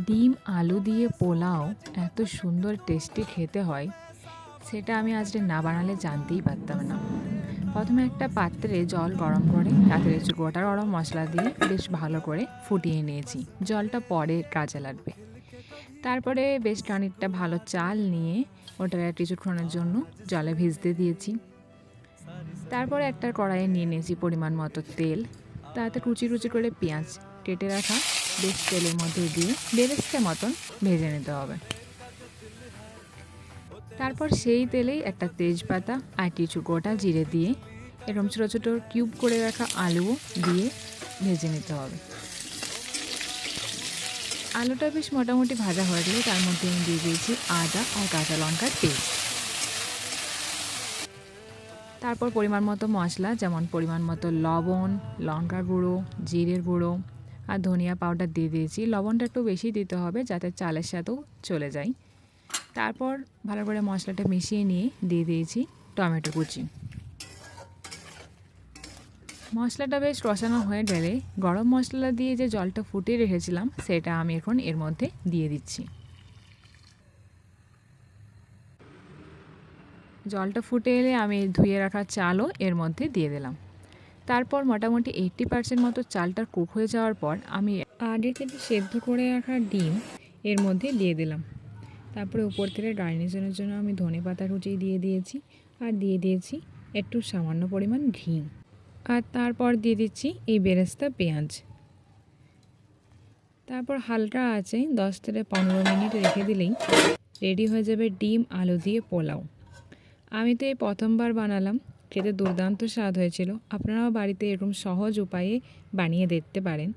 ডিম আলু দিয়ে পোলাও এত সুন্দর টেস্টি খেতে হয় সেটা আমি আজকে না বানালে জানতেই পারতাম না। প্রথমে একটা পাত্রে জল গরম করে তাতে কিছু গোটা গরম মশলা দিয়ে বেশ ভালো করে ফুটিয়ে নিয়েছি। জলটা পরে কাজে লাগবে। তারপরে বেশ খানিকটা ভালো চাল নিয়ে ওটা কিছুক্ষণের জন্য জলে ভিজতে দিয়েছি। তারপরে একটা কড়াইয়ে নিয়ে নিয়েছি পরিমাণ মতো তেল, তাতে কুচি কুচি করে পেঁয়াজ কেটে রাখা বেশ তেলের মধ্যে দিয়ে বেরেস্তা মতন ভেজে নিতে হবে। তারপর সেই তেলেই একটা তেজপাতা আর কিছু গোটা জিরে দিয়ে এরকম ছোটো ছোটো কিউব করে রাখা আলুও দিয়ে ভেজে নিতে হবে। আলুটা বেশ মোটামুটি ভাজা হয়ে গেলে তার মধ্যে আমি দিয়ে দিয়েছি আদা আর কাঁচা লঙ্কার পেস্ট। তারপর পরিমাণ মতো মশলা, যেমন পরিমাণ মতো লবণ, লঙ্কা গুঁড়ো, জিরের গুঁড়ো আর ধনিয়া পাউডার দিয়ে দিয়েছি। লবণটা একটু বেশি দিতে হবে যাতে চালের সাথেও চলে যায়। তারপর ভালো করে মশলাটা মিশিয়ে নিয়ে দিয়ে দিয়েছি টমেটো কুচি। মশলাটা বেশ কষানো হয়ে গেলে গরম মশলা দিয়ে যে জলটা ফুটিয়ে রেখেছিলাম সেটা আমি এখন এর মধ্যে দিয়ে দিচ্ছি। জলটা ফুটে এলে আমি ধুয়ে রাখা চালও এর মধ্যে দিয়ে দিলাম। তারপর মোটামুটি 80% মতো চালটা কুক হয়ে যাওয়ার পর আমি আগে থেকে সেদ্ধ করে রাখা ডিম এর মধ্যে দিয়ে দিলাম। তারপরে উপর থেকে গার্নিশনের জন্য আমি ধনেপাতা কুচি দিয়ে দিয়েছি আর দিয়ে দিয়েছি একটু সামান্য পরিমাণ ঘি। আর তারপর দিয়ে দিচ্ছি এই বেরেস্তা পেঁয়াজ। তারপর হালকা আঁচে 10 থেকে 15 মিনিট রেখে দিলেই রেডি হয়ে যাবে ডিম আলু দিয়ে পোলাও। আমি তো এই প্রথমবার বানালাম, খেতে দুর্দান্ত স্বাদ হয়েছিল। আপনারাও বাড়িতে এরকম সহজ উপায়ে বানিয়ে দেখতে পারেন।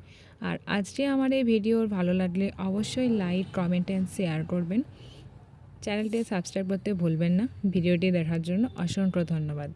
আর আজকে আমার এই ভিডিও ভালো লাগলে অবশ্যই লাইক, কমেন্ট অ্যান্ড শেয়ার করবেন। চ্যানেলটি সাবস্ক্রাইব করতে ভুলবেন না। ভিডিওটি দেখার জন্য অসংখ্য ধন্যবাদ।